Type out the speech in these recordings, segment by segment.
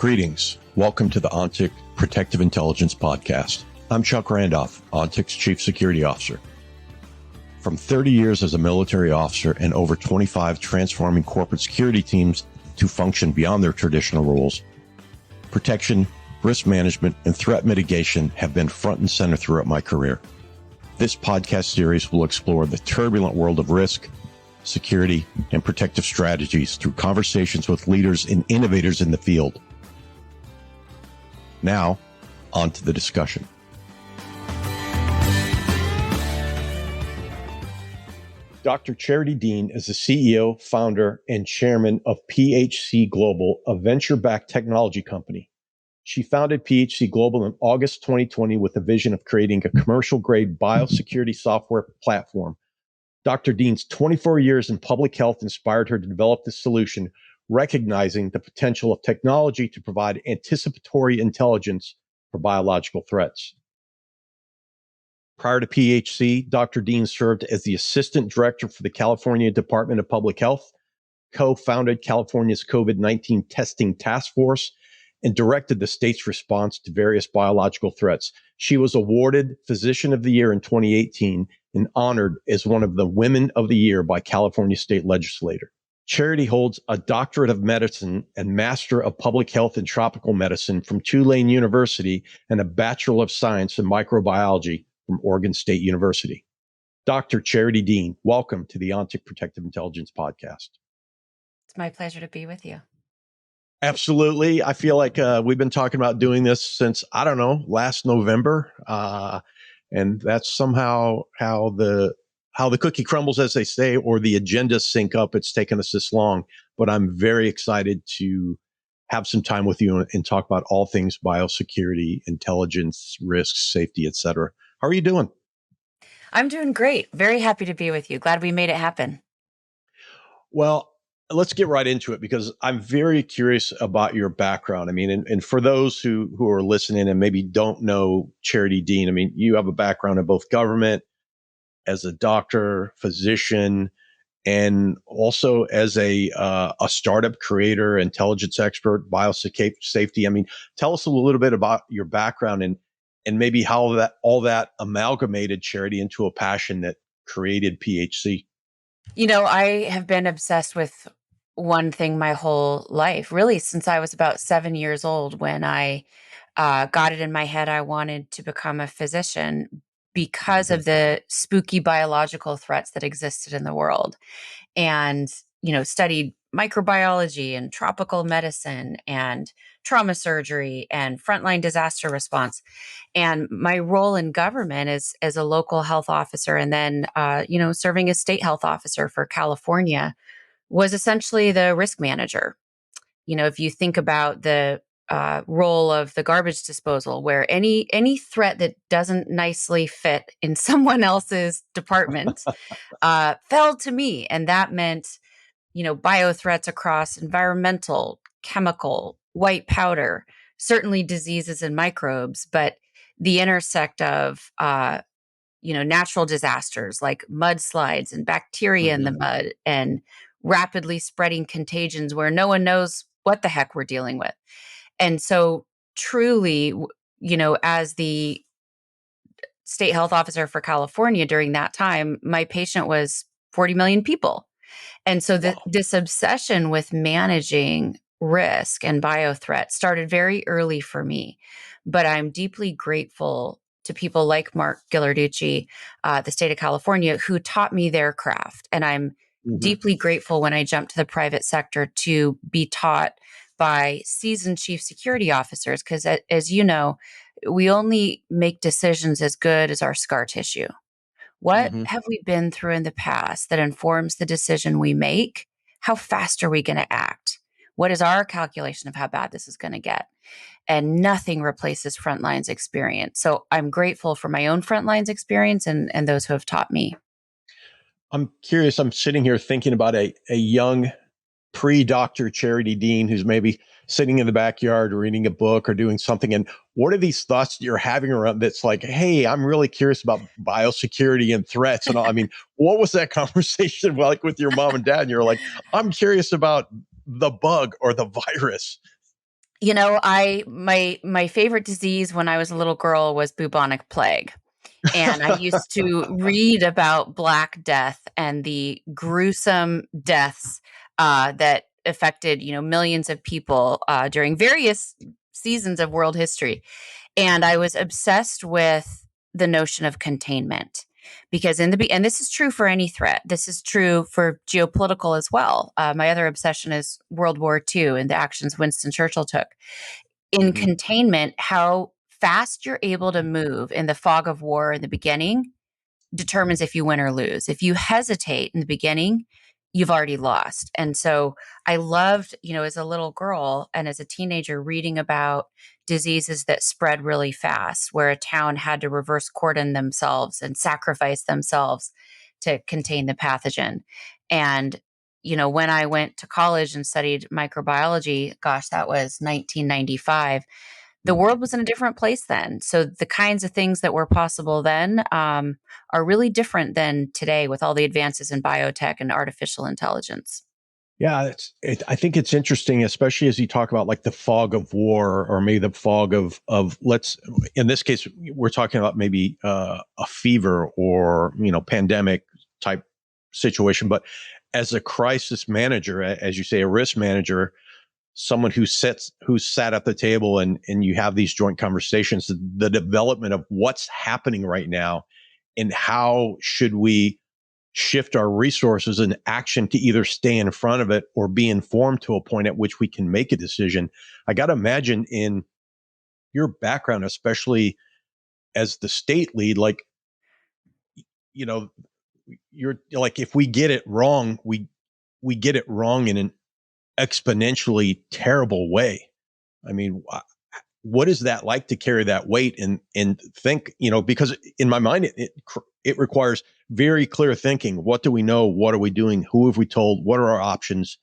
Greetings. Welcome to the ONTIC Protective Intelligence Podcast. I'm Chuck Randolph, ONTIC's Chief Security Officer. From 30 years as a military officer and over 25 transforming corporate security teams to function beyond their traditional roles, protection, risk management, and threat mitigation have been front and center throughout my career. This podcast series will explore the turbulent world of risk, security, and protective strategies through conversations with leaders and innovators in the field. Now, on to the discussion. Dr. Charity Dean is the CEO, founder, and chairman of PHC Global, a venture-backed technology company. She founded PHC Global in August 2020 with a vision of creating a commercial-grade biosecurity software platform. Dr. Dean's 24 years in public health inspired her to develop this solution, recognizing the potential of technology to provide anticipatory intelligence for biological threats. Prior to PHC, Dr. Dean served as the Assistant Director for the California Department of Public Health, co-founded California's COVID-19 Testing Task Force, and directed the state's response to various biological threats. She was awarded Physician of the Year in 2018 and honored as one of the Women of the Year by California State Legislature. Charity holds a Doctorate of Medicine and Master of Public Health and Tropical Medicine from Tulane University and a Bachelor of Science in Microbiology from Oregon State University. Dr. Charity Dean, welcome to the ONTIC Protective Intelligence Podcast. It's my pleasure to be with you. Absolutely. I feel like we've been talking about doing this since, last November. And that's somehow how the cookie crumbles, as they say, or the agendas sync up. It's taken us this long, but I'm very excited to have some time with you and talk about all things biosecurity, intelligence, risks, safety, et cetera. How are you doing? I'm doing great. Very happy to be with you. Glad we made it happen. Well, let's get right into it because I'm very curious about your background. I mean, and for those who are listening and maybe don't know Charity Dean, I mean, you have a background in both government, as a doctor, physician, and also as a startup creator, intelligence expert, biosafety. I mean, tell us a little bit about your background and maybe how all that amalgamated Charity into a passion that created PHC. You know, I have been obsessed with one thing my whole life, really since I was about 7 years old when I got it in my head I wanted to become a physician because of the spooky biological threats that existed in the world. And, studied microbiology and tropical medicine and trauma surgery and frontline disaster response. And my role in government is as a local health officer and then, serving as state health officer for California was essentially the risk manager. If you think about the role of the garbage disposal, where any threat that doesn't nicely fit in someone else's department fell to me, and that meant biothreats across environmental, chemical, white powder, certainly diseases and microbes, but the intersect of natural disasters like mudslides and bacteria in the mud and rapidly spreading contagions where no one knows what the heck we're dealing with. And so truly, as the state health officer for California during that time, my patient was 40 million people. And so this obsession with managing risk and biothreats started very early for me. But I'm deeply grateful to people like Mark Ghilarducci, the state of California, who taught me their craft. And I'm deeply grateful when I jumped to the private sector to be taught by seasoned chief security officers, because as you know, we only make decisions as good as our scar tissue. What have we been through in the past that informs the decision we make? How fast are we going to act? What is our calculation of how bad this is going to get? And nothing replaces frontlines experience. So I'm grateful for my own frontlines experience and those who have taught me. I'm curious. I'm sitting here thinking about a young pre-Dr. Charity Dean who's maybe sitting in the backyard reading a book or doing something. And what are these thoughts that you're having around that's like, hey, I'm really curious about biosecurity and threats and all. I mean, what was that conversation like with your mom and dad? And you're like, I'm curious about the bug or the virus. My favorite disease when I was a little girl was bubonic plague. And I used to read about Black Death and the gruesome deaths that affected, millions of people during various seasons of world history. And I was obsessed with the notion of containment because and this is true for any threat. This is true for geopolitical as well. My other obsession is World War II and the actions Winston Churchill took in Hmm. containment. How fast you're able to move in the fog of war in the beginning determines if you win or lose. If you hesitate in the beginning, you've already lost. And so I loved, as a little girl and as a teenager, reading about diseases that spread really fast, where a town had to reverse cordon themselves and sacrifice themselves to contain the pathogen. And when I went to college and studied microbiology, gosh, that was 1995, the world was in a different place then. So the kinds of things that were possible then are really different than today with all the advances in biotech and artificial intelligence. Yeah, I think it's interesting, especially as you talk about like the fog of war, or maybe the fog of let's. In this case, we're talking about maybe a fever or pandemic type situation. But as a crisis manager, as you say, a risk manager, someone who sat at the table and you have these joint conversations, the development of what's happening right now, and how should we shift our resources and action to either stay in front of it or be informed to a point at which we can make a decision. I got to imagine in your background, especially as the state lead, like, you know, you're like, if we get it wrong, we get it wrong in an exponentially terrible way. I mean, what is that like to carry that weight and think, because in my mind, it requires very clear thinking. What do we know? What are we doing? Who have we told? What are our options?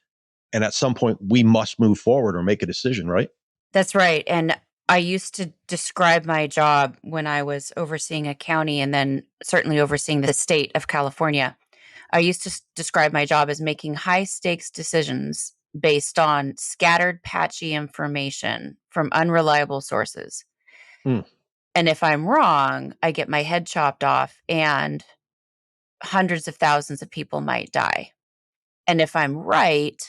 And at some point we must move forward or make a decision, right? That's right. And I used to describe my job when I was overseeing a county and then certainly overseeing the state of California. I used to describe my job as making high stakes decisions based on scattered, patchy information from unreliable sources. Mm. And if I'm wrong, I get my head chopped off and hundreds of thousands of people might die. And if I'm right,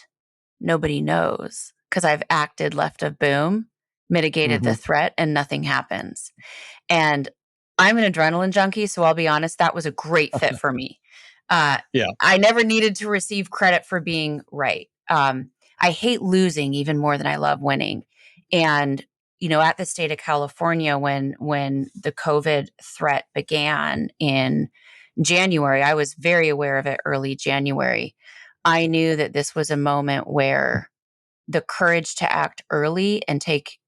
nobody knows because I've acted left of boom, mitigated the Hmm. threat, and nothing happens. And I'm an adrenaline junkie, so I'll be honest, that was a great fit for me. Uh, Yeah. I never needed to receive credit for being right. I hate losing even more than I love winning. And at the state of California, when the COVID threat began in January, I was very aware of it early January. I knew that this was a moment where the courage to act early and take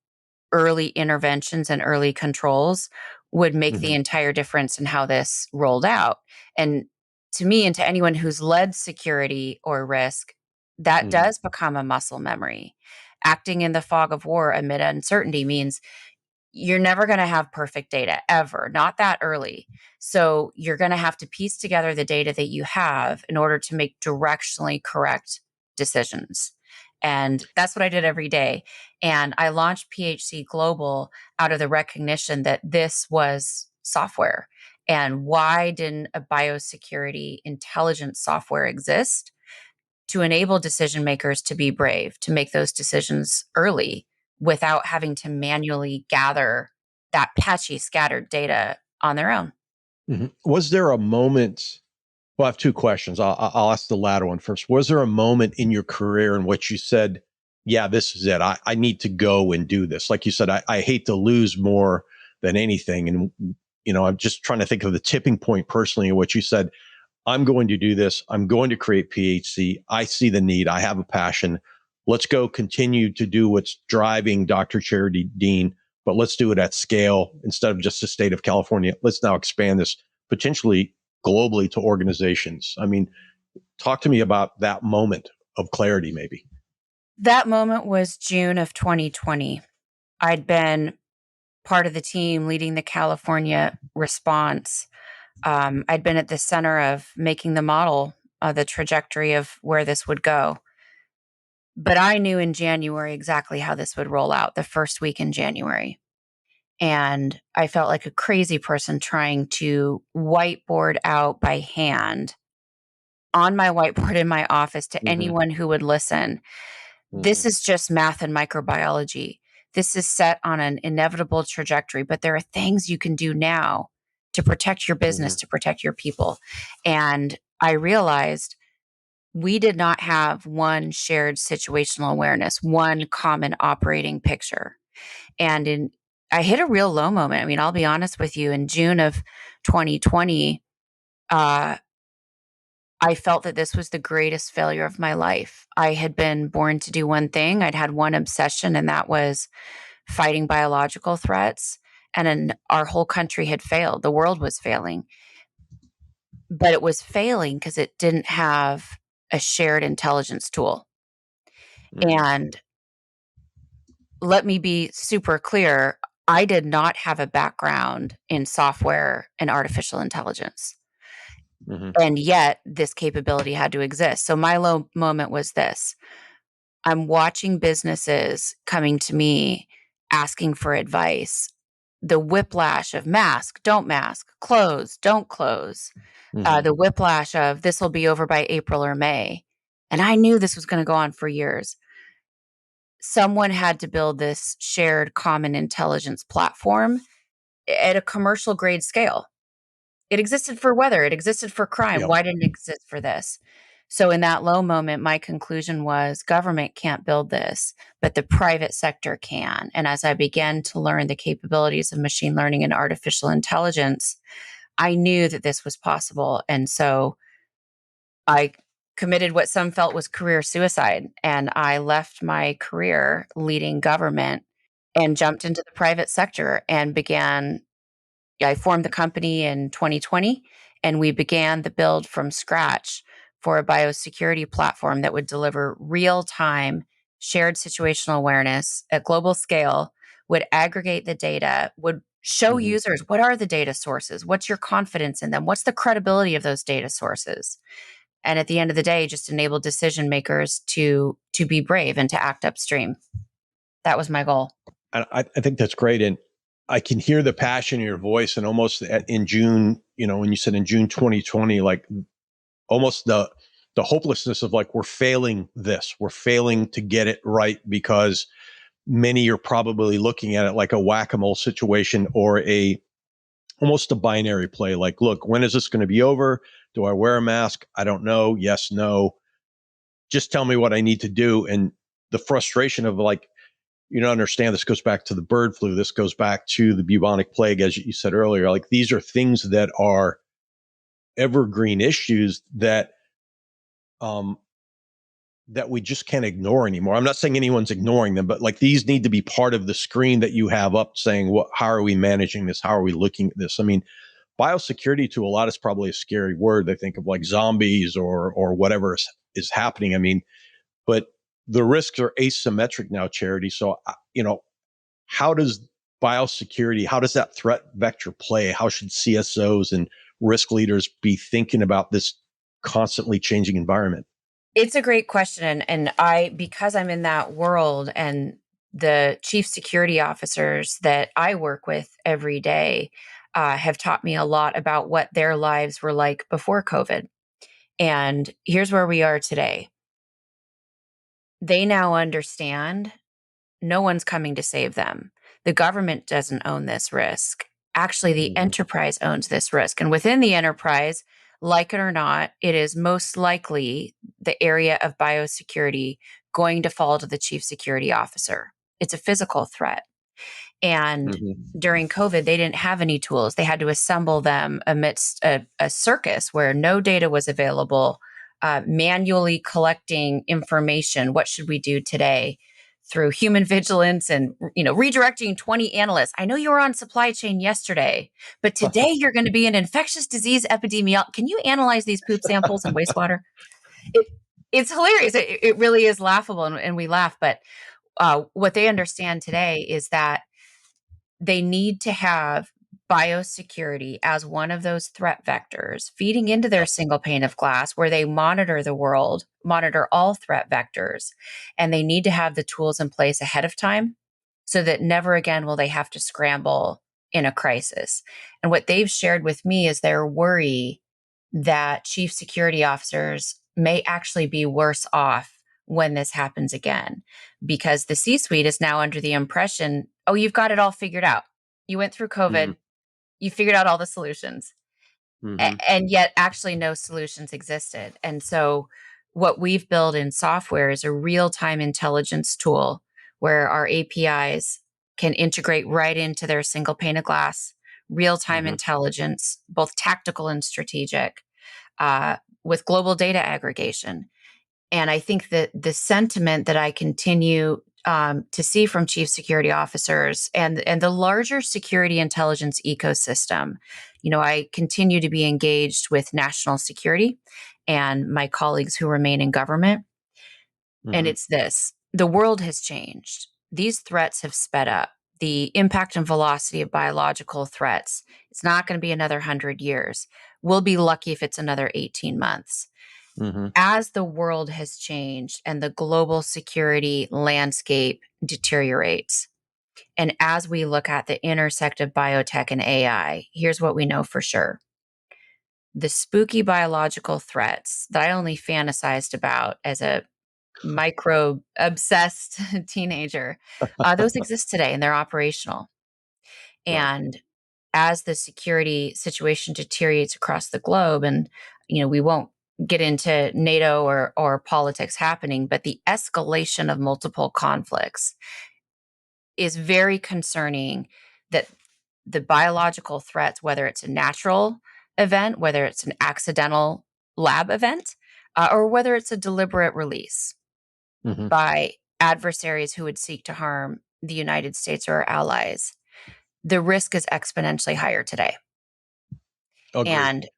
early interventions and early controls would make the Hmm. entire difference in how this rolled out. And to me, and to anyone who's led security or risk, that Hmm. does become a muscle memory. Acting in the fog of war amid uncertainty means you're never going to have perfect data ever, not that early. So you're going to have to piece together the data that you have in order to make directionally correct decisions. And that's what I did every day. And I launched PHC Global out of the recognition that this was software. And why didn't a biosecurity intelligence software exist? To enable decision makers to be brave, to make those decisions early without having to manually gather that patchy, scattered data on their own. Hmm. Was there a moment? Well, I have two questions. I'll ask the latter one first. Was there a moment in your career in which you said, yeah, this is it. I need to go and do this. Like you said, I hate to lose more than anything. And, I'm just trying to think of the tipping point personally in which you said, I'm going to do this. I'm going to create PHC. I see the need. I have a passion. Let's go continue to do what's driving Dr. Charity Dean, but let's do it at scale instead of just the state of California. Let's now expand this potentially globally to organizations. I mean, talk to me about that moment of clarity, maybe. That moment was June of 2020. I'd been part of the team leading the California response. I'd been at the center of making the model, the trajectory of where this would go. But I knew in January exactly how this would roll out the first week in January. And I felt like a crazy person trying to whiteboard out by hand on my whiteboard in my office to Hmm. anyone who would listen. Hmm. This is just math and microbiology. This is set on an inevitable trajectory, but there are things you can do now to protect your business, Hmm. to protect your people. And I realized we did not have one shared situational awareness, one common operating picture. And I hit a real low moment. I mean, I'll be honest with you, in June of 2020, uh, I felt that this was the greatest failure of my life. I had been born to do one thing. I'd had one obsession, and that was fighting biological threats. And then our whole country had failed. The world was failing, but it was failing because it didn't have a shared intelligence tool. Hmm. And let me be super clear, I did not have a background in software and artificial intelligence. Hmm. And yet, this capability had to exist. So, my low moment was this: I'm watching businesses coming to me asking for advice. The whiplash of mask, close, don't close. Hmm. The whiplash of this will be over by April or May. And I knew this was going to go on for years. Someone had to build this shared common intelligence platform at a commercial grade scale. It existed for weather, it existed for crime. Yep. Why didn't it exist for this? So, in that low moment, my conclusion was government can't build this, but the private sector can. And as I began to learn the capabilities of machine learning and artificial intelligence, I knew that this was possible. And so I committed what some felt was career suicide. And I left my career leading government and jumped into the private sector and began. I formed the company in 2020, and we began the build from scratch for a biosecurity platform that would deliver real time shared situational awareness at global scale, would aggregate the data, would show Hmm. users what are the data sources, what's your confidence in them, what's the credibility of those data sources. And at the end of the day, just enable decision makers to be brave and to act upstream. That was my goal. And I think that's great. And I can hear the passion in your voice. And almost in June, when you said in June 2020, like almost the hopelessness of like, we're failing to get it right because many are probably looking at it like a whack-a-mole situation or almost a binary play. Like, look, when is this going to be over? Do I wear a mask? I don't know. Yes, no. Just tell me what I need to do. And the frustration of like, you don't understand, this goes back to the bird flu. This goes back to the bubonic plague, as you said earlier. Like, these are things that are evergreen issues um, that we just can't ignore anymore. I'm not saying anyone's ignoring them, but like these need to be part of the screen that you have up saying, how are we managing this? How are we looking at this? I mean, biosecurity to a lot is probably a scary word. They think of like zombies or whatever is happening. I mean, but the risks are asymmetric now, Charity. So, how does biosecurity, how does that threat vector play? How should CSOs and risk leaders be thinking about this constantly changing environment? It's a great question. And I, because I'm in that world and the chief security officers that I work with every day have taught me a lot about what their lives were like before COVID. And here's where we are today. They now understand no one's coming to save them. The government doesn't own this risk. Actually, the Mm-hmm. enterprise owns this risk. And within the enterprise, like it or not, it is most likely the area of biosecurity going to fall to the chief security officer. It's a physical threat. And Mm-hmm. during COVID, they didn't have any tools. They had to assemble them amidst a circus where no data was available, manually collecting information. What should we do today? Through human vigilance and redirecting 20 analysts. I know you were on supply chain yesterday, but today you're going to be an infectious disease epidemiologist. Can you analyze these poop samples and wastewater? It, it's hilarious. It really is laughable, and we laugh. But what they understand today is that they need to have biosecurity as one of those threat vectors, feeding into their Yep. single pane of glass where they monitor the world, monitor all threat vectors, and they need to have the tools in place ahead of time so that never again will they have to scramble in a crisis. And what they've shared with me is their worry that chief security officers may actually be worse off when this happens again, because the C suite is now under the impression, oh, you've got it all figured out. You went through Mm-hmm. COVID, you figured out all the solutions, Mm-hmm. and yet actually no solutions existed. And so, what we've built in software is a real time intelligence tool where our APIs can integrate right into their single pane of glass, real time Mm-hmm. intelligence, both tactical and strategic, uh, with global data aggregation. And I think that the sentiment that I continue to see from chief security officers and the larger security intelligence ecosystem, I continue to be engaged with national security and my colleagues who remain in government. And Mm-hmm. it's this: the world has changed. These threats have sped up. The impact and velocity of biological threats, it's not going to be another 100 years. We'll be lucky if it's another 18 months. Mm-hmm. As the world has changed and the global security landscape deteriorates, and as we look at the intersect of biotech and AI, here's what we know for sure. The spooky biological threats that I only fantasized about as a microbe obsessed teenager, those exist today and they're operational. Right. And as the security situation deteriorates across the globe, and we won't get into NATO or politics happening, but the escalation of multiple conflicts is very concerning. That the biological threats, whether it's a natural event, whether it's an accidental lab event, or whether it's a deliberate release Mm-hmm. by adversaries who would seek to harm the United States or our allies, the risk is exponentially higher today. Agreed. And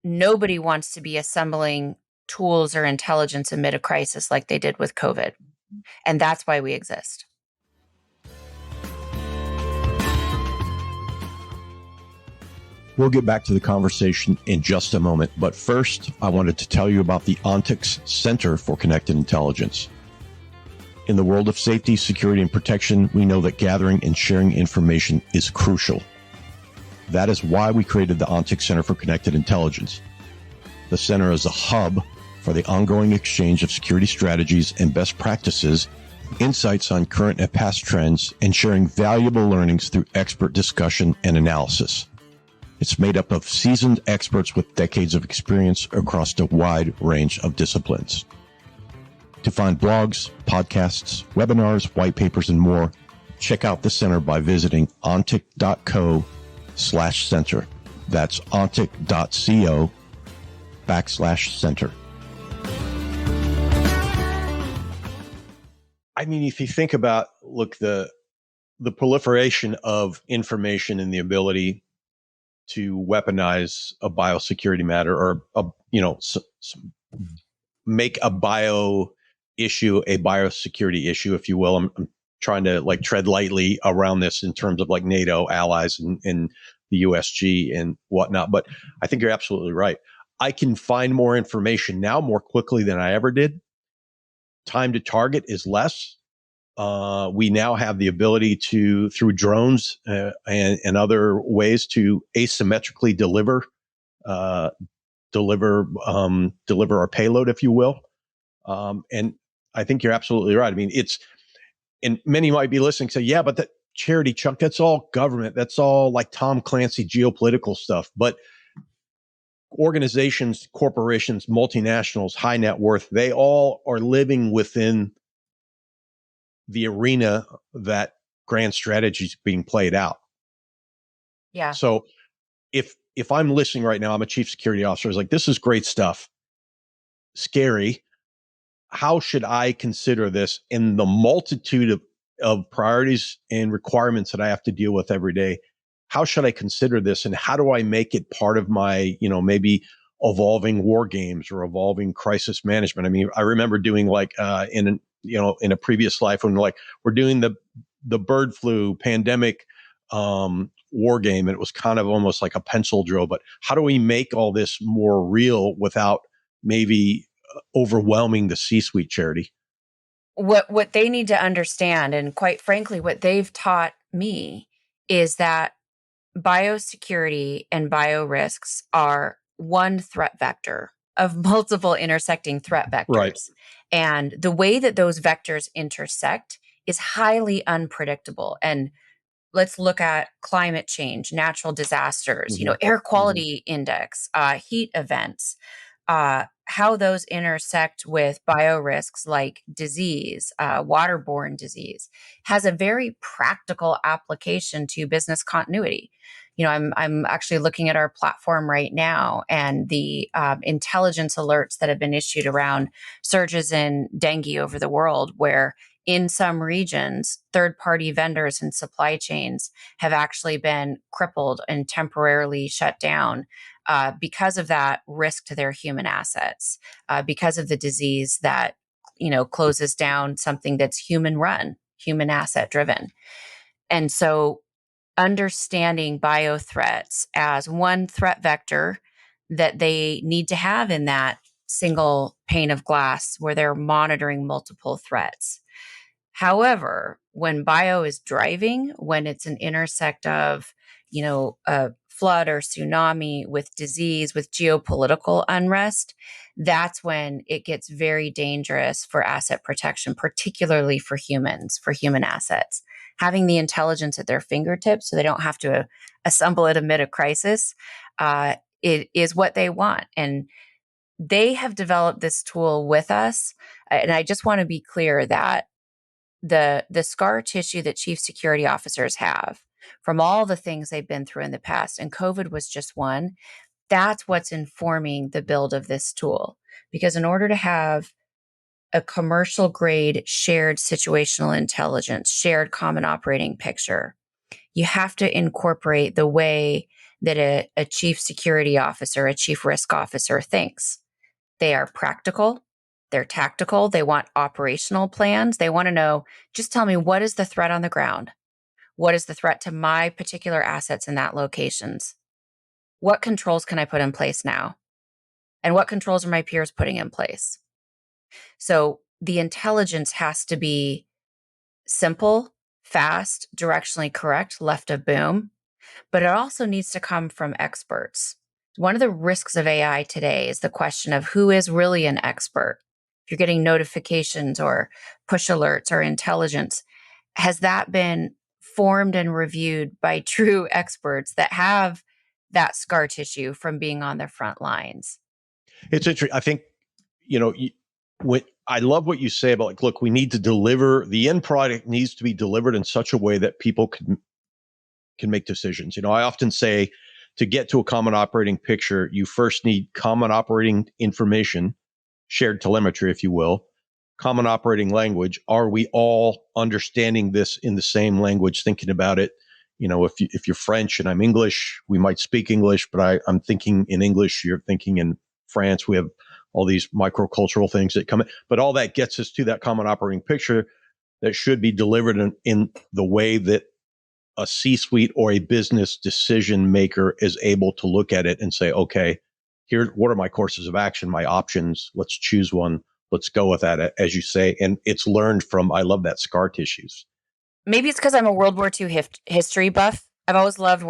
nobody wants to be assembling tools or intelligence amid a crisis like they did with COVID. And that's why we exist. We'll get back to the conversation in just a moment. But first, I wanted to tell you about the ONTIX Center for Connected Intelligence. In the world of safety, security, and protection, we know that gathering and sharing information is crucial. That is why we created the ONTIX Center for Connected Intelligence. The center is a hub for the ongoing exchange of security strategies and best practices, insights on current and past trends, and sharing valuable learnings through expert discussion and analysis. It's made up of seasoned experts with decades of experience across a wide range of disciplines. To find blogs, podcasts, webinars, white papers, and more, check out the center by visiting ontic.co/center. That's ontic.co/center. I mean, if you think about, the proliferation of information and the ability to weaponize a biosecurity matter, or make a biosecurity issue, if you will. I'm trying to tread lightly around this in terms of NATO allies and the USG and whatnot. But I think you're absolutely right. I can find more information now more quickly than I ever did. Time to target is less. We now have the ability to, through drones and other ways, to asymmetrically deliver our payload, if you will. And I think you're absolutely right. I mean, and many might be listening and say, yeah, but that Charity, Chuck, that's all government. That's all like Tom Clancy geopolitical stuff. But organizations, corporations, multinationals, high net worth, they all are living within the arena that grand strategy is being played out. Yeah. So if I'm listening right now, I'm a chief security officer. It's like, this is great stuff. Scary. How should I consider this in the multitude of priorities and requirements that I have to deal with every day? How should I consider this, and how do I make it part of my, maybe evolving war games or evolving crisis management? I mean, I remember doing in a previous life when we're doing the bird flu pandemic war game, and it was kind of almost like a pencil drill. But how do we make all this more real without maybe overwhelming the C-suite, Charity? What they need to understand, and quite frankly, what they've taught me, is that biosecurity and bio risks are one threat vector of multiple intersecting threat Right. vectors. And the way that those vectors intersect is highly unpredictable. And let's look at climate change, natural disasters, Mm-hmm. air Mm-hmm. quality index, heat events, how those intersect with bio risks like disease, waterborne disease, has a very practical application to business continuity. I'm actually looking at our platform right now, and the intelligence alerts that have been issued around surges in dengue over the world, where in some regions, third party vendors and supply chains have actually been crippled and temporarily shut down because of that risk to their human assets, because of the disease that closes down something that's human run, human asset driven. And so understanding bio threats as one threat vector that they need to have in that single pane of glass where they're monitoring multiple threats. However, when bio is driving, when it's an intersect of, a flood or tsunami with disease, with geopolitical unrest, that's when it gets very dangerous for asset protection, particularly for humans, for human assets. Having the intelligence at their fingertips so they don't have to assemble it amid a crisis, it is what they want. And they have developed this tool with us. And I just want to be clear that the scar tissue that chief security officers have from all the things they've been through in the past, and COVID was just one, that's what's informing the build of this tool. Because in order to have a commercial grade shared situational intelligence, shared common operating picture, you have to incorporate the way that a chief security officer, a chief risk officer thinks. They are practical. They're tactical. They want operational plans. They want to know, just tell me, what is the threat on the ground? What is the threat to my particular assets in that locations? What controls can I put in place now? And what controls are my peers putting in place? So the intelligence has to be simple, fast, directionally correct, left of boom, but it also needs to come from experts. One of the risks of AI today is the question of who is really an expert. If you're getting notifications or push alerts or intelligence, has that been formed and reviewed by true experts that have that scar tissue from being on the front lines? It's interesting. I think, you know, when I love what you say about, like, look, we need to deliver, the end product needs to be delivered in such a way that people can make decisions. I often say, to get to a common operating picture, you first need common operating information, shared telemetry, if you will, common operating language. Are we all understanding this in the same language, thinking about it? If you're French and I'm English, we might speak English, but I'm thinking in English, you're thinking in France. We have all these microcultural things that come in, but all that gets us to that common operating picture that should be delivered in the way that a C-suite or a business decision maker is able to look at it and say, okay, here, what are my courses of action, my options? Let's choose one. Let's go with that, as you say. And it's learned from, I love that, scar tissues. Maybe it's because I'm a World War II history buff. I've always loved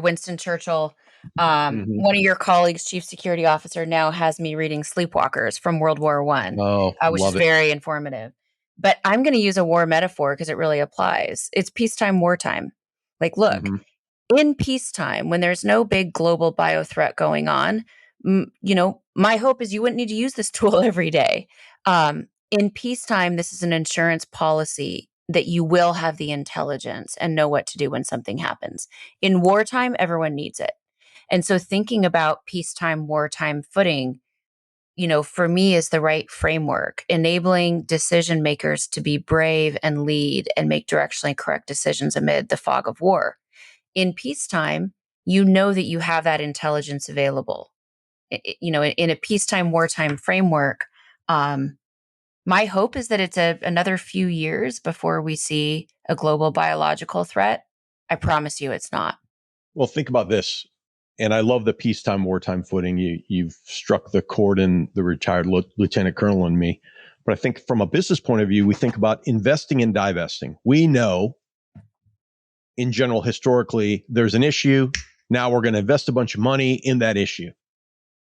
Winston Churchill. Mm-hmm. One of your colleagues, chief security officer, now has me reading Sleepwalkers from World War One, Oh, which is love it. very informative. But I'm going to use a war metaphor because it really applies. It's peacetime, wartime. Like, look, Mm-hmm. in peacetime, when there's no big global bio threat going on, my hope is you wouldn't need to use this tool every day. In peacetime, this is an insurance policy that you will have the intelligence and know what to do when something happens. In wartime, everyone needs it. And so thinking about peacetime, wartime footing, for me is the right framework, enabling decision makers to be brave and lead and make directionally correct decisions amid the fog of war. In peacetime, you know that you have that intelligence available. In a peacetime, wartime framework, my hope is that it's another few years before we see a global biological threat. I promise you it's not. Well, think about this. And I love the peacetime, wartime footing. You've struck the chord in the retired lieutenant colonel in me. But I think from a business point of view, we think about investing and divesting. We know in general, historically, there's an issue. Now we're going to invest a bunch of money in that issue.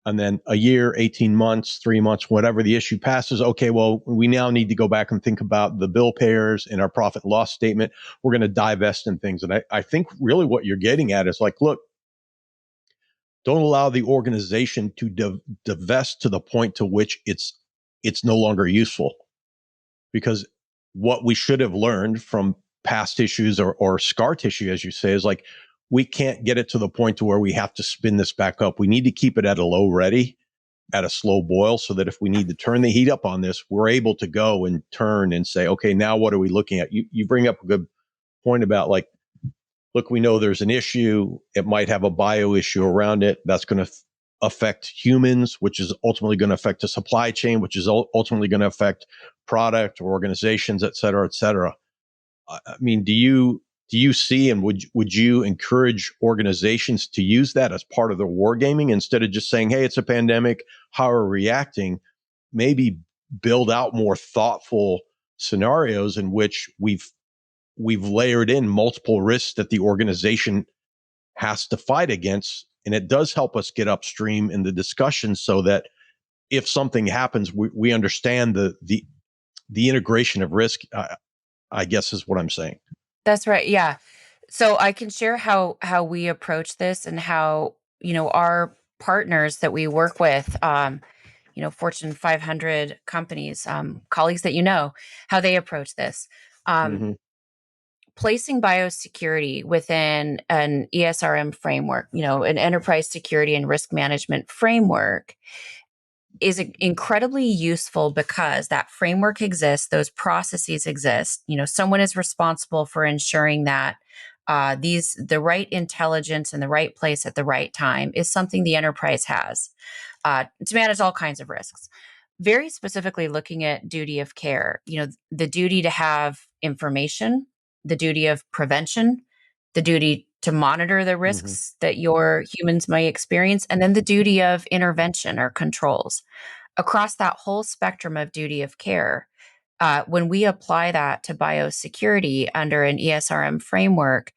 And then a year, 18 months, 3 months, whatever the issue passes. Okay, well, we now need to go back and think about the bill payers and our profit and loss statement. We're going to divest in things. And I think really what you're getting at is like, look, don't allow the organization to divest to the point to which it's no longer useful. Because what we should have learned from past issues or scar tissue, as you say, is like we can't get it to the point to where we have to spin this back up. We need to keep it at a low ready, at a slow boil, so that if we need to turn the heat up on this, we're able to go and turn and say, okay, now what are we looking at? You bring up a good point about like, look, we know there's an issue. It might have a bio issue around it. That's going to affect humans, which is ultimately going to affect the supply chain, which is ultimately going to affect product or organizations, et cetera, et cetera. I mean, do you see and would you encourage organizations to use that as part of their wargaming instead of just saying, hey, it's a pandemic, how are we reacting? Maybe build out more thoughtful scenarios in which we've layered in multiple risks that the organization has to fight against. And it does help us get upstream in the discussion so that if something happens, we understand the integration of risk, I guess is what I'm saying. That's right. Yeah. So I can share how we approach this and how, our partners that we work with, Fortune 500 companies, colleagues that how they approach this. Um, Mm-hmm. Placing biosecurity within an ESRM framework, an enterprise security and risk management framework is incredibly useful because that framework exists, those processes exist. Someone is responsible for ensuring that the right intelligence in the right place at the right time is something the enterprise has to manage all kinds of risks. Very specifically, looking at duty of care, the duty to have information, the duty of prevention, the duty to monitor the Mm-hmm. risks that your humans might experience, and then the duty of intervention or controls. Across that whole spectrum of duty of care, when we apply that to biosecurity under an ESRM framework,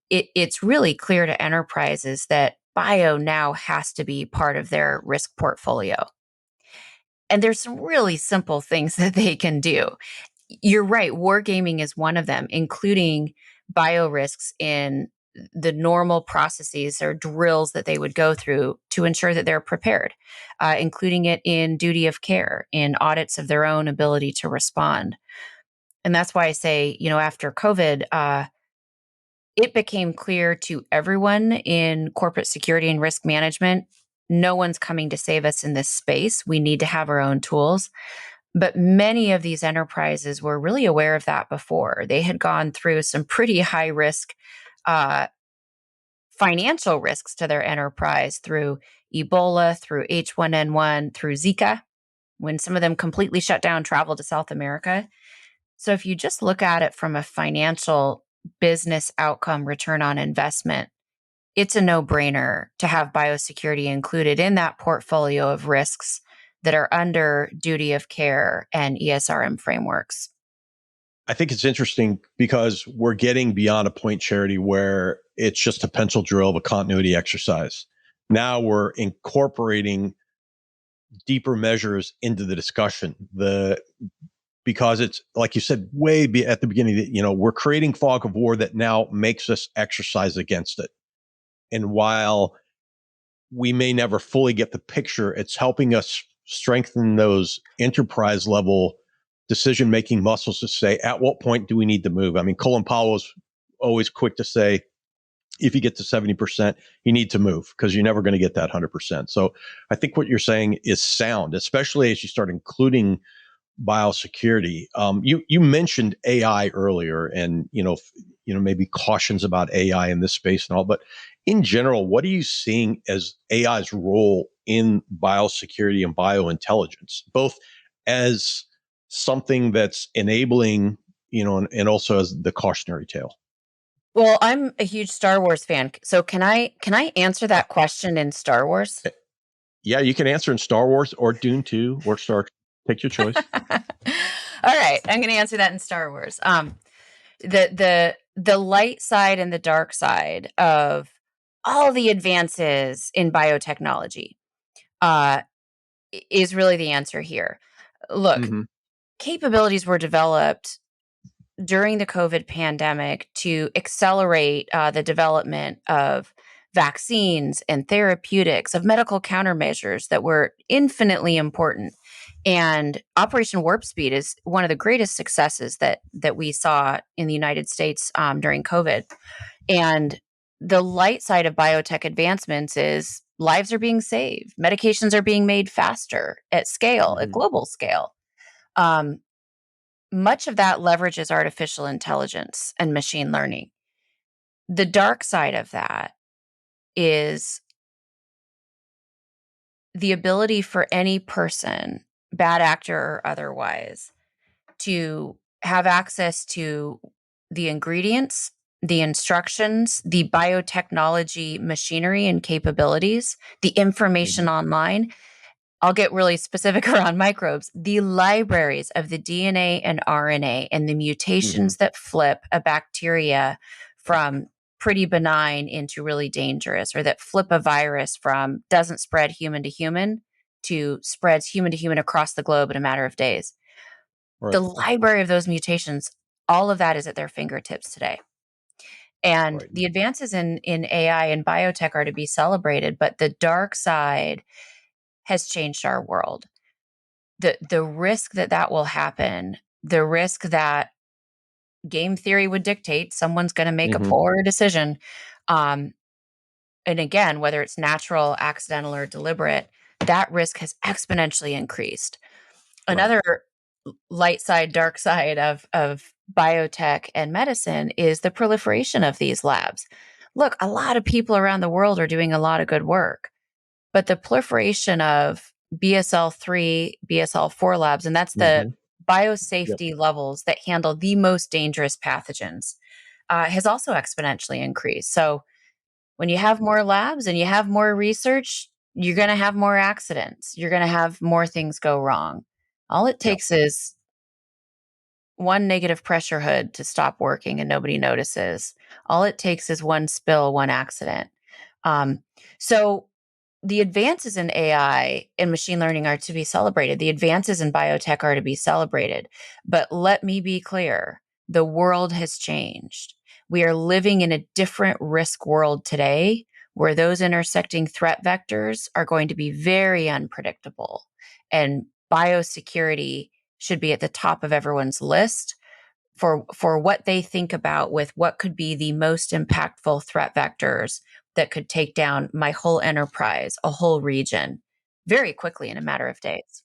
it's really clear to enterprises that bio now has to be part of their risk portfolio. And there's some really simple things that they can do. You're right, wargaming is one of them, including bio risks in the normal processes or drills that they would go through to ensure that they're prepared, including it in duty of care, in audits of their own ability to respond. And that's why I say, after COVID, it became clear to everyone in corporate security and risk management no one's coming to save us in this space. We need to have our own tools. But many of these enterprises were really aware of that before. They had gone through some pretty high risk uh, financial risks to their enterprise through Ebola, through H1N1, through Zika, when some of them completely shut down travel to South America. So if you just look at it from a financial business outcome return on investment, it's a no-brainer to have biosecurity included in that portfolio of risks that are under duty of care and ESRM frameworks. I think it's interesting because we're getting beyond a point, Charity, where it's just a pencil drill of a continuity exercise. Now we're incorporating deeper measures into the discussion. Because it's like you said at the beginning that we're creating fog of war that now makes us exercise against it. And while we may never fully get the picture, it's helping us strengthen those enterprise level decision making muscles to say, at what point do we need to move? I mean, Colin Powell was always quick to say, if you get to 70%, you need to move because you're never going to get that 100%. So I think what you're saying is sound, especially as you start including biosecurity. You mentioned AI earlier, and maybe cautions about AI in this space and all. But in general, what are you seeing as AI's role in biosecurity and biointelligence, both as something that's enabling, and also as the cautionary tale? Well, I'm a huge Star Wars fan. So can I answer that question in Star Wars? Yeah, you can answer in Star Wars or Dune 2 or Star Trek. Take your choice. All right, I'm going to answer that in Star Wars. The light side and the dark side of all the advances in biotechnology uh, is really the answer here. Look, Hmm. capabilities were developed during the COVID pandemic to accelerate the development of vaccines and therapeutics, of medical countermeasures that were infinitely important. And Operation Warp Speed is one of the greatest successes that we saw in the United States during COVID. And the light side of biotech advancements is lives are being saved, medications are being made faster at scale, at Hmm. global scale. Um, Much of that leverages artificial intelligence and machine learning. The dark side of that is the ability for any person, bad actor or otherwise, to have access to the ingredients, the instructions, the biotechnology machinery and capabilities, the Hmm. information online. I'll get really specific around microbes, the libraries of the DNA and RNA and the Hmm. mutations that flip a bacteria from pretty benign into really dangerous, or that flip a virus from doesn't spread human to spreads human to human across the globe in a matter of days. The Right. library of those mutations, all of that is at their fingertips today. And Right. the advances in AI and biotech are to be celebrated, but the dark side has changed our world. The risk that that will happen, the risk that game theory would dictate someone's going to make a Hmm. poor decision, um, and again, whether it's natural, accidental, or deliberate, that risk has exponentially increased. Right. Another light side, dark side of biotech and medicine is the proliferation of these labs. Look, a lot of people around the world are doing a lot of good work, but the proliferation of BSL-3, BSL-4 labs, and that's the Hmm. Yep. biosafety levels that handle the most dangerous pathogens, has also exponentially increased. So when you have more labs and you have more research, you're going to have more accidents. You're going to have more things go wrong. All it Yeah. takes is one negative pressure hood to stop working and nobody notices. All it takes is one spill, one accident. Um, so the advances in AI and machine learning are to be celebrated. The advances in biotech are to be celebrated. But let me be clear, the world has changed. We are living in a different risk world today where those intersecting threat vectors are going to be very unpredictable. And biosecurity should be at the top of everyone's list for what they think about with what could be the most impactful threat vectors that could take down my whole enterprise, a whole region, very quickly in a matter of days.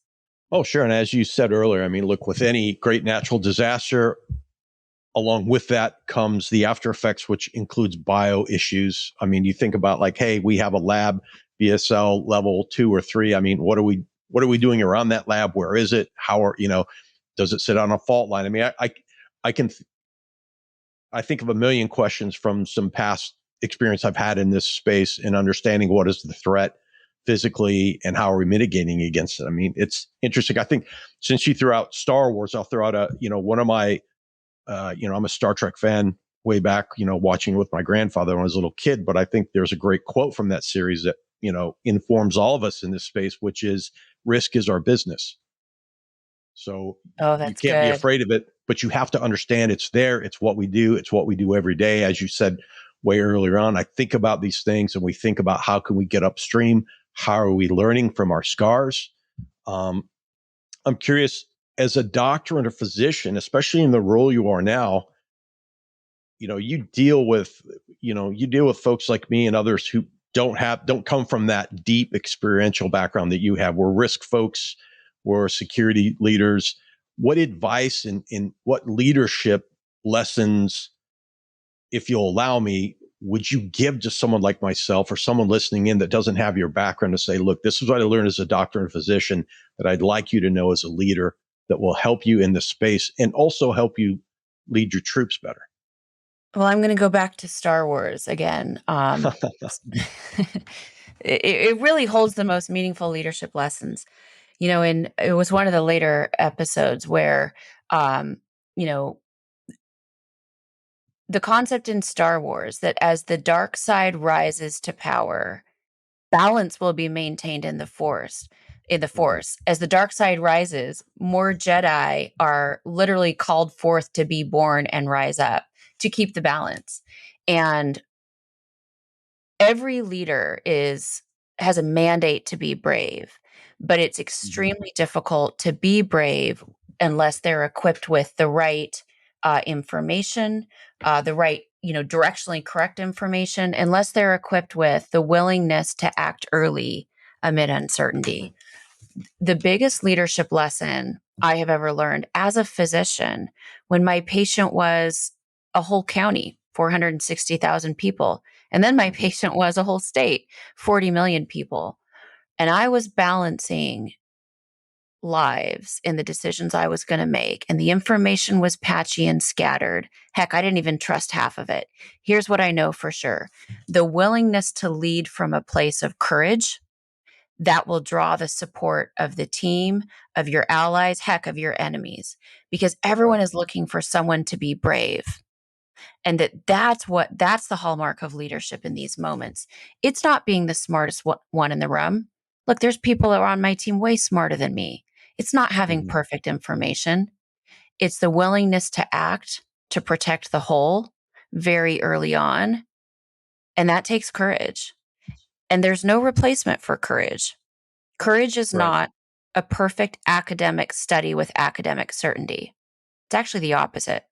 Oh, sure. And as you said earlier, I mean, look, with any great natural disaster, along with that comes the after effects, which includes bio issues. I mean, you think about like, hey, we have a lab, BSL level 2 or 3. I mean, what are we doing around that lab? Where is it? How are does it sit on a fault line? I mean, I can I think of a million questions from some past experience I've had in this space and understanding what is the threat physically and how are we mitigating against it. I mean, it's interesting. I think since you threw out Star Wars, I'll throw out one of my I'm a Star Trek fan way back, watching with my grandfather when I was a little kid. But I think there's a great quote from that series that, informs all of us in this space, which is risk is our business. So Oh, you that's can't be good. afraid of it, but you have to understand it's there. It's what we do. It's what we do every day. As you said way earlier on, I think about these things and we think about how can we get upstream? How are we learning from our scars? Um, I'm curious, as a doctor and a physician, especially in the role you are now, you deal with folks like me and others who don't come from that deep experiential background that you have. We're risk folks, we're security leaders. What advice and in what leadership lessons, if you'll allow me, would you give to someone like myself or someone listening in that doesn't have your background to say, look, this is what I learned as a doctor and physician that I'd like you to know as a leader that will help you in this space and also help you lead your troops better? Well, I'm going to go back to Star Wars again. It really holds the most meaningful leadership lessons. And it was one of the later episodes where, um, you know, the concept in Star Wars that as the dark side rises to power, balance will be maintained in the force. In the Mhm. force, as the dark side rises, more Jedi are literally called forth to be born and rise up to keep the balance. And every leader has a mandate to be brave, but it's Mhm. extremely difficult to be brave unless they're equipped with the right information, the right, directionally correct information, unless they're equipped with the willingness to act early amid uncertainty. The biggest leadership lesson I have ever learned as a physician, when my patient was a whole county, 460,000 people, and then my Mhm. patient was a whole state, 40 million people. And I was balancing lives in the decisions I was going to make. And the information was patchy and scattered. Heck, I didn't even trust half of it. Here's what I know for sure: the willingness to lead from a place of courage that will draw the support of the team, of your allies, heck, of your enemies, because Right. everyone is looking for someone to be brave. And that's the hallmark of leadership in these moments. It's not being the smartest one in the room. Look, there's people that are on my team way smarter than me. It's not having Mhm. perfect information. It's the willingness to act to protect the whole very early on. And that takes courage. And there's no replacement for courage. Courage is Right. not a perfect academic study with academic certainty. It's actually the opposite.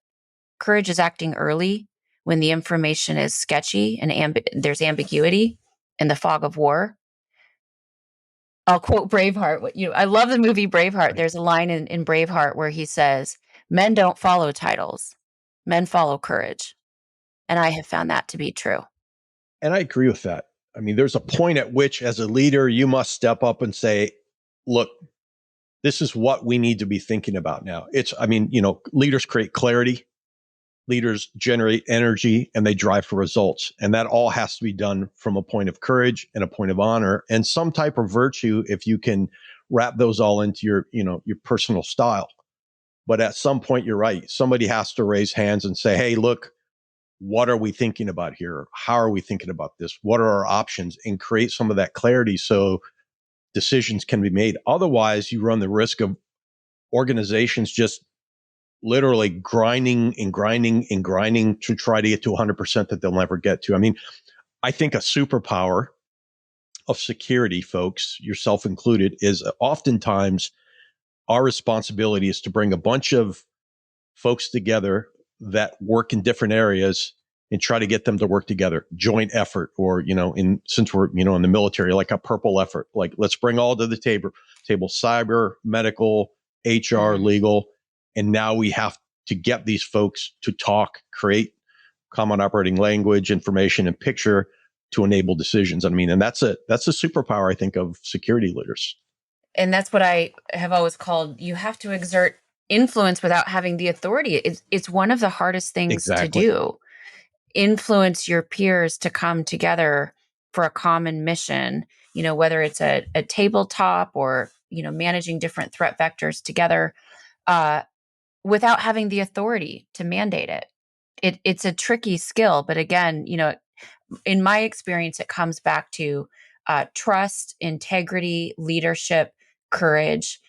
Courage is acting early when the information is sketchy and there's ambiguity in the fog of war. I'll quote Braveheart. I love the movie Braveheart. Right. There's a line in Braveheart where he says, "Men don't follow titles, men follow courage." And I have found that to be true. And I agree with that. I mean, there's a point at which, as a leader, you must step up and say, look, this is what we need to be thinking about now. I mean, leaders create clarity, leaders generate energy, and they drive for results. And that all has to be done from a point of courage and a point of honor and some type of virtue if you can wrap those all into your personal style. But at some point, you're right. Somebody has to raise hands and say, hey, look, what are we thinking about here? How are we thinking about this? What are our options? And create some of that clarity so decisions can be made. Otherwise, you run the risk of organizations just literally grinding and grinding and grinding to try to get to 100% that they'll never get to. I mean, I think a superpower of security, folks, yourself included, is oftentimes our responsibility is to bring a bunch of folks together that work in different areas and try to get them to work together, joint effort, or since we're in the military, like a purple effort. Like, let's bring all to the table: cyber, medical, HR, Mhm. legal. And now we have to get these folks to talk, create common operating language, information, and picture to enable decisions. I mean, and that's a superpower, I think, of security leaders. And that's what I have always called, you have to exert influence without having the authority. It's one of the hardest things to Exactly. do. Influence your peers to come together for a common mission, whether it's a tabletop or, managing different threat vectors together, uh, without having the authority to mandate it. It's a tricky skill, but again, in my experience, it comes back to trust, integrity, leadership, courage.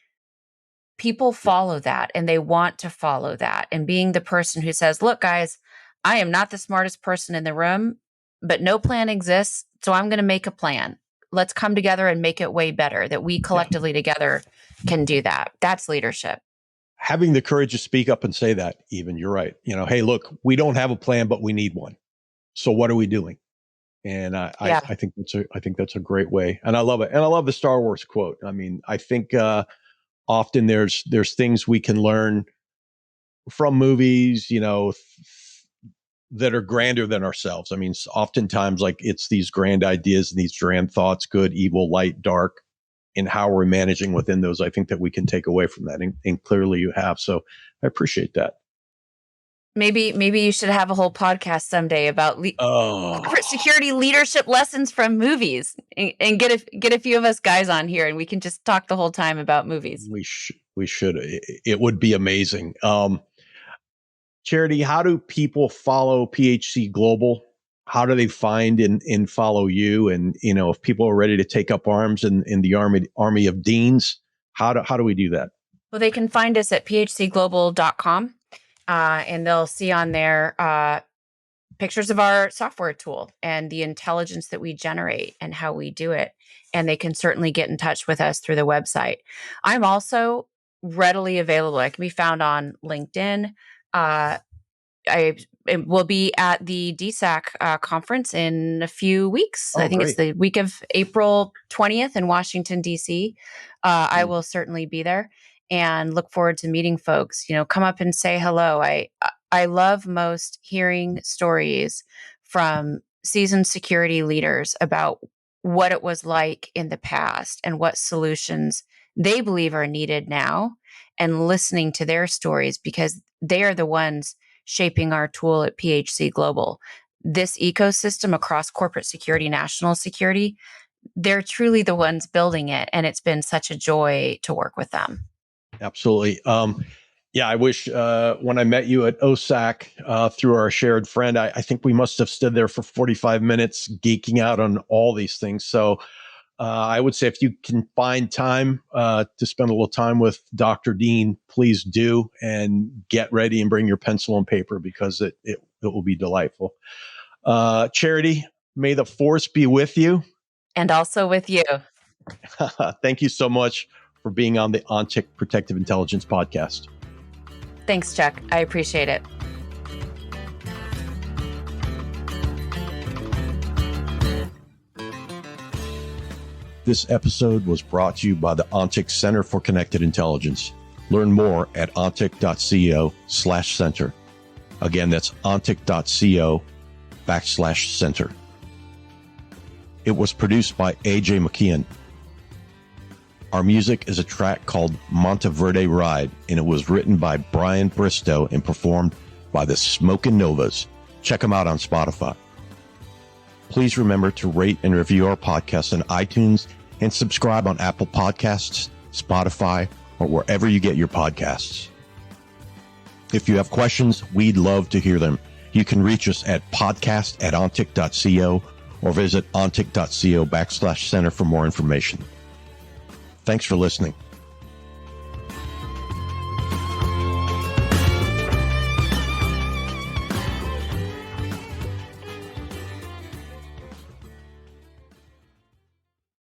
People Yeah. follow that and they want to follow that. And being the person who says, look, guys, I am not the smartest person in the room, but no plan exists. So I'm going to make a plan. Let's come together and make it way better, that we Yeah. collectively together can do that. That's leadership. Having the courage to speak up and say that, even, you're right. Hey, look, we don't have a plan, but we need one. So what are we doing? And Yeah. I think that's a great way, and I love it. And I love the Star Wars quote. I mean, I think often there's things we can learn from movies, that are grander than ourselves. I mean, oftentimes, like, it's these grand ideas and these grand thoughts, good, evil, light, dark, and how we're managing within those. I think that we can take away from that, and clearly you have. So I appreciate that. Maybe you should have a whole podcast someday about corporate security leadership lessons from movies, and get a few of us guys on here, and we can just talk the whole time about movies. We should. It would be amazing. Charity, how do people follow PHC Global? How do they find and follow you? And if people are ready to take up arms in the army of deans, how do we do that? Well, they can find us at phcglobal.com, and they'll see on there pictures of our software tool and the intelligence that we generate and how we do it. And they can certainly get in touch with us through the website. I'm also readily available. I can be found on LinkedIn. I will be at the DSAC conference in a few weeks. I think it's the week of April 20th in Washington, D.C. I will certainly be there and look forward to meeting folks. Come up and say hello. I love most hearing stories from seasoned security leaders about what it was like in the past and what solutions they believe are needed now, and listening to their stories, because they are the ones shaping our tool at PHC Global. This ecosystem across corporate security, national security, they're truly the ones building it. And it's been such a joy to work with them. Absolutely. Yeah, I wish when I met you at OSAC through our shared friend, I think we must have stood there for 45 minutes geeking out on all these things. So I would say if you can find time to spend a little time with Dr. Dean, please do, and get ready and bring your pencil and paper, because it will be delightful. Charity, may the force be with you. And also with you. Thank you so much for being on the OnTick Protective Intelligence podcast. Thanks, Chuck. I appreciate it. This episode was brought to you by the OnTick Center for Connected Intelligence. Learn more at ontic.co/center. Again, that's ontic.co/center. It was produced by AJ McKeon. Our music is a track called Monteverde Ride, and it was written by Brian Bristow and performed by the Smokin' Novas. Check them out on Spotify. Please remember to rate and review our podcast on iTunes and subscribe on Apple Podcasts, Spotify, or wherever you get your podcasts. If you have questions, we'd love to hear them. You can reach us at podcast@ontic.co or visit ontic.co/center for more information. Thanks for listening.